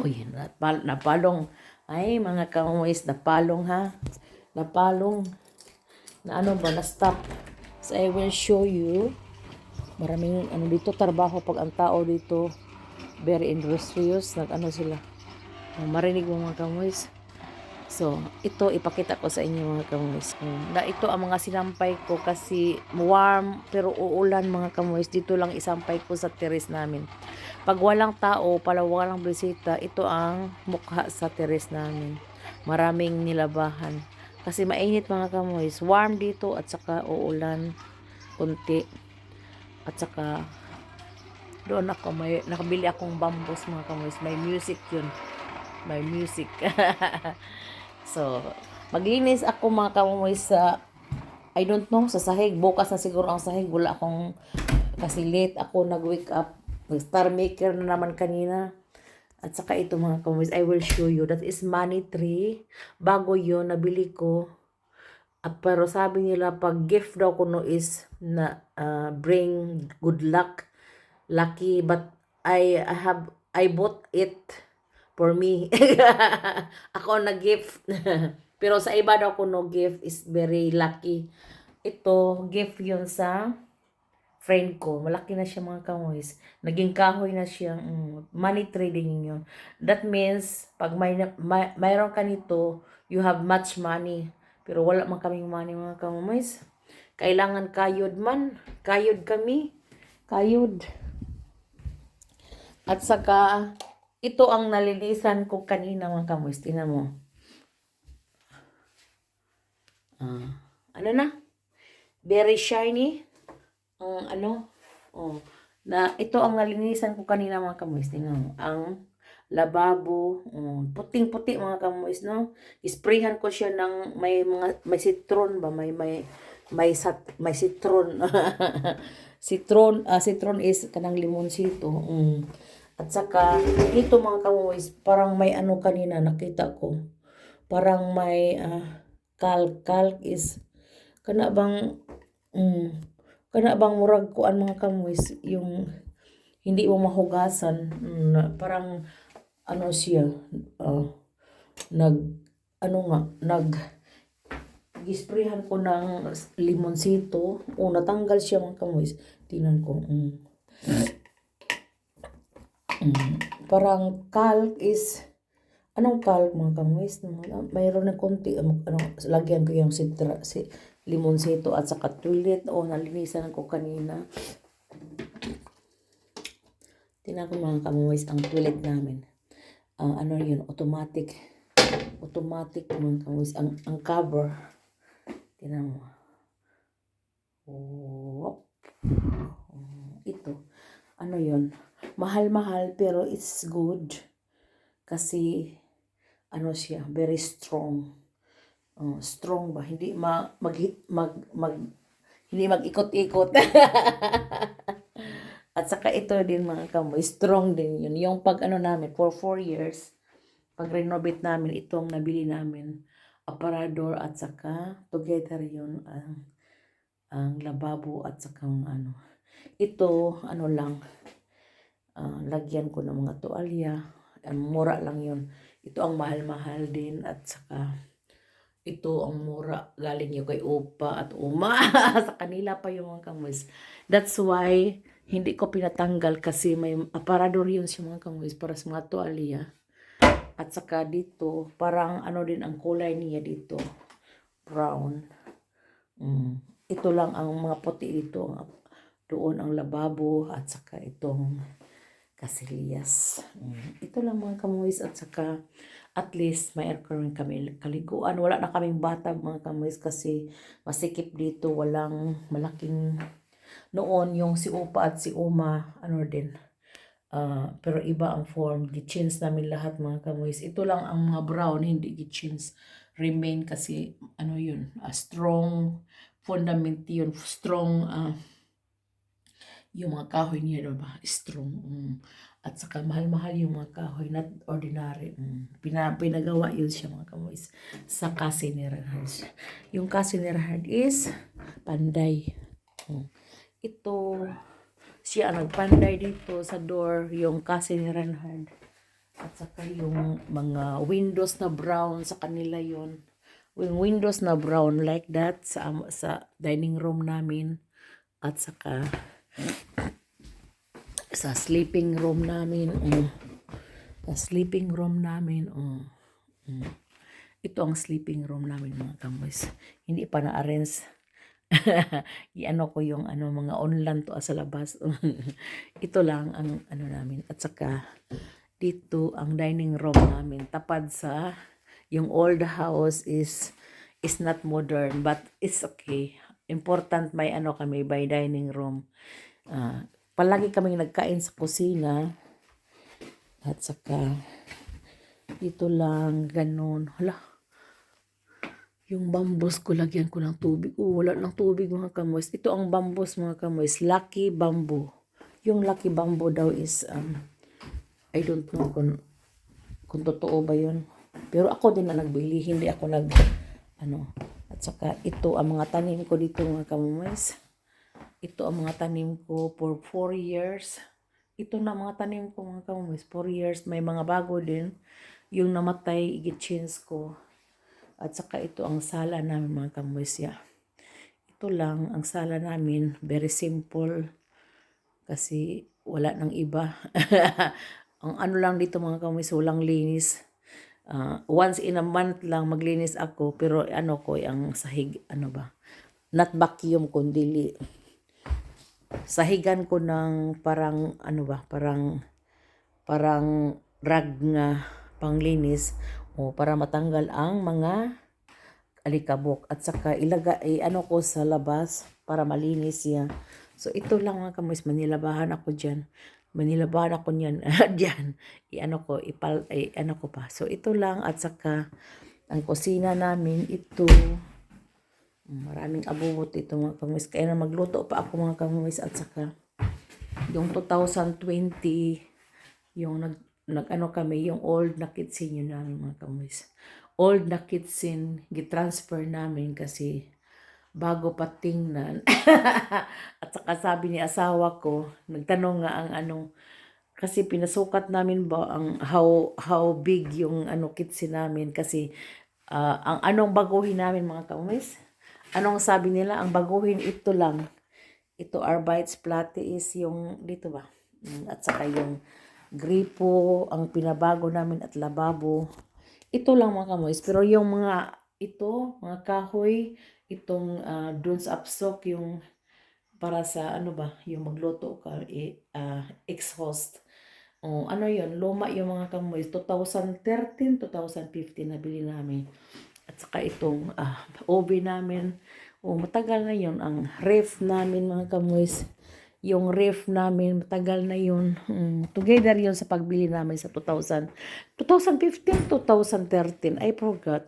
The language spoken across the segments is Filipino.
Uy, napalong. Ay, mga kamuis, napalong ha. Napalong. Na ano ba, na-stop. So, I will show you. Maraming, ano dito, trabaho pag ang tao dito, very industrious. Nag-ano sila. Marinig mo mga kamuis. So, ito, ipakita ko sa inyo mga kamuis. Na ito ang mga sinampay ko kasi warm, pero uulan mga kamuis. Dito lang isampay ko sa terrace namin. Pag walang tao, pala walang bisita, ito ang mukha sa terrace namin. Maraming nilabahan. Kasi mainit mga kamoys. Warm dito at saka uulan kunti. At saka doon ako, nakabili akong bambus mga kamoys. May music yun. May music. So, maglinis ako mga kamoys sa, I don't know, sa sahig. Bukas na siguro ang sahig. Wala akong, kasi late ako nag-wake up. Nag-star maker na naman kanina. At saka ito mga kamoys, I will show you. That is money tree. Bago yon nabili ko. Pero sabi nila, pag gift daw ko no is na bring good luck, lucky. But I bought it for me. Ako nag-gift. Pero sa iba daw ko no gift is very lucky. Ito, gift yun sa friend ko. Malaki na siya mga kamoys. Naging kahoy na siya. Money trading yun. That means, pag mayroon ka nito, you have much money. Pero wala man kaming money mga kamoys. Kailangan kayod man. Kayod kami. Kayod. At saka, ito ang nalilisan ko kanina mga kamoys. Tingnan mo. Ano na? Very shiny. Ano? Oh, na ito ang nalinisan ko kanina mga kamoys. Tingnan mo. Ang lababo. Puting-puti mga kamoys, no? Isprayhan ko siya ng may citron ba? May citron. Citron is kanang limonsito. At saka, ito mga kamoys, parang may ano kanina nakita ko. Parang may kalk is kana bang kana bang murag kuan mga kamoys yung hindi mo mahugasan, parang ano siya nag ano nga nag gisprehan ko ng limonsito natanggal siya mga kamoys. Tingnan ko. Parang kalk is anong kalk mga kamoys? Mayroon na konti lagyan ko yung limonsito at saka toilet nalinisan ko kanina. Tingnan ko mga kamoys ang toilet namin. Ano yun? Automatic mga kamoys. Ang cover. Tingnan mo. Ito. Ano yun? Mahal-mahal pero it's good. Kasi ano siya, very strong. Strong ba? Hindi hindi mag-ikot-ikot. At saka ito din mga kamoy, strong din yun. Yung pag ano namin, for 4 years, pag renovate namin, itong nabili namin, aparador at saka together yun, ang lababo at saka ano. Ito, ano lang, lagyan ko ng mga tuwalya. Mura lang yun. Ito ang mahal-mahal din at saka ito ang mura. Galing yung kay Opa at Uma. Sa kanila pa yung mga kamoys. That's why hindi ko pinatanggal kasi may aparador yun sa mga kamoys para sa mga tuwalya. At saka dito, parang ano din ang kulay niya dito. Brown. Ito lang ang mga puti dito. Doon ang lababo at saka itong kasilias. Ito lang mga kamoys at saka at least may aircon kami kaliguan. Wala na kaming bathtub mga kamoys kasi masikip dito. Walang malaking noon yung si Upa at si Uma ano din. Pero iba ang form. Gi-change namin lahat mga kamoys. Ito lang ang mga brown hindi gi-change. Remain kasi ano yun. Strong fundament yun. Strong yung mga kahoy niya, diba? Strong. At saka mahal-mahal yung mga kahoy, not ordinary. Pinagawa yun siya mga kamoys sa Casa ni Renhard. Yung Casa ni Renhard is panday. Ito, siya ang nagpanday dito sa door, yung Casa ni Renhard. At saka yung mga windows na brown sa kanila yon. Yung windows na brown like that sa dining room namin at saka sa sleeping room namin. Sa sleeping room namin. Ito ang sleeping room namin mga kamoys. Hindi pa na-arrange. Iano ko yung mga online to sa labas. Ito lang ang namin. At saka dito ang dining room namin. Tapad sa yung old house is not modern but it's okay. Important may kami by dining room. Palagi kaming nagkain sa kusina. At saka dito lang ganun. Hala. Yung bambus ko, lagyan ko ng tubig. Wala ng tubig mga kamoys. Ito ang bambus mga kamoys. Lucky bamboo. Yung lucky bamboo daw is, I don't know kung totoo ba yun. Pero ako din na nagbili. Hindi ako At saka ito ang mga tanim ko dito mga kamoys. Ito ang mga tanim ko for 4 years. Ito na mga tanim ko mga kamoys. 4 years. May mga bago din. Yung namatay, i-change ko. At saka ito ang sala namin mga kamoys. Ito lang ang sala namin. Very simple. Kasi wala nang iba. Ang lang dito mga kamoys, walang linis. Once in a month lang maglinis ako. Pero ko ang sahig, not vacuum kundi sahigan ko ng parang parang rag nga panglinis para matanggal ang mga alikabok at saka ilagay ko sa labas para malinis siya. So ito lang mga kamoys, manilabahan ako diyan. Manilabahan ako niyan diyan. Ko pa. So ito lang at saka ang kusina namin ito. Maraming abubot ito mga kamoys. Kaya na magluto pa ako mga kamoys at saka yung 2020 yung kami, yung old na kitchen yun namin mga kamoys. Old na kitchen, gitransfer namin kasi bago pa tingnan. At saka sabi ni asawa ko, nagtanong nga ang kasi pinasukat namin ba ang how big yung kitchen namin kasi ang anong baguhin namin mga kamoys. Anong sabi nila? Ang baguhin ito lang. Ito Arbites Plate is yung dito ba? At saka yung gripo, ang pinabago namin at lababo. Ito lang mga kamoys. Pero yung mga mga kahoy, itong dun sa upstock, yung para sa yung magluto ka, exhaust. Yun, luma yung mga kamoys. 2013, 2015 nabili namin. At saka itong oven namin. Matagal na yun. Ang ref namin mga kamoys. Yung ref namin, matagal na yun. Together yun sa pagbili namin sa 2015, 2013. I forgot.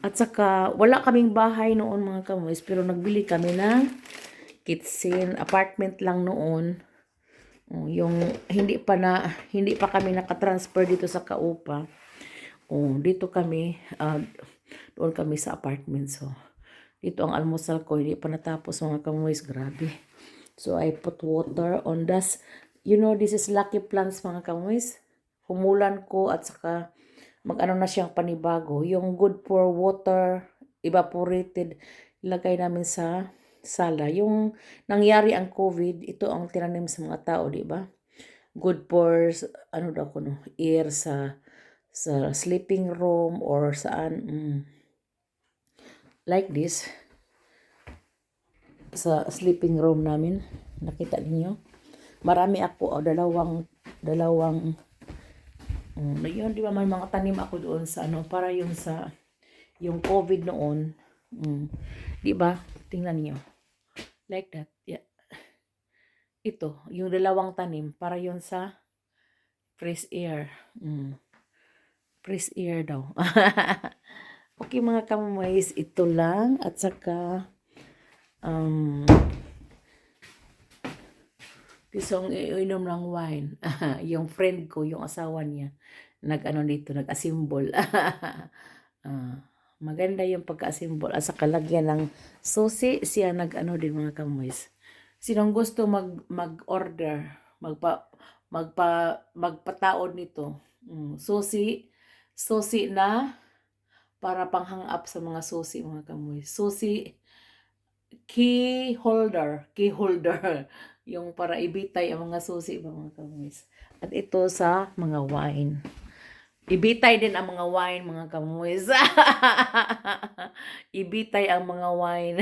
At saka, wala kaming bahay noon mga kamoys. Pero nagbili kami ng kitchen. Apartment lang noon. Yung hindi pa kami nakatransfer dito sa Kaupa. Dito kami, doon kami sa apartment. So, dito ang almusal ko. Hindi pa natapos mga kamoys. Grabe. So, I put water on this. This is lucky plants mga kamoys. Humulan ko at saka na siyang panibago. Yung good for water, evaporated, ilagay namin sa sala. Yung nangyari ang COVID, ito ang tinanim sa mga tao, di ba? Good for, air sa sleeping room or saan. Like this. Sa sleeping room namin. Nakita niyo? Marami ako, dalawang yun, di ba may mga tanim ako doon sa para yung sa yung COVID noon. Di ba? Tingnan niyo. Like that. Yeah. Ito, yung dalawang tanim para yun sa fresh air. Fresh air daw. Okay mga kamoys, ito lang at saka gusto inom ng wine. Yung friend ko, yung asawa niya, nag-assemble. Maganda yung pagka-assemble. At saka lagyan ng susi, siya din mga kamoys. Sinong gusto mag-order, magpataod nito. Susi na para pang-hang up sa mga susi mga kamoy. Susi key holder yung para ibitay ang mga susi mga kamoy. At ito sa mga wine. Ibitay din ang mga wine, mga kamuis. Ibitay ang mga wine.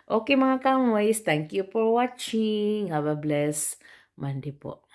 Okay, mga kamuis. Thank you for watching. Have a blessed Monday po.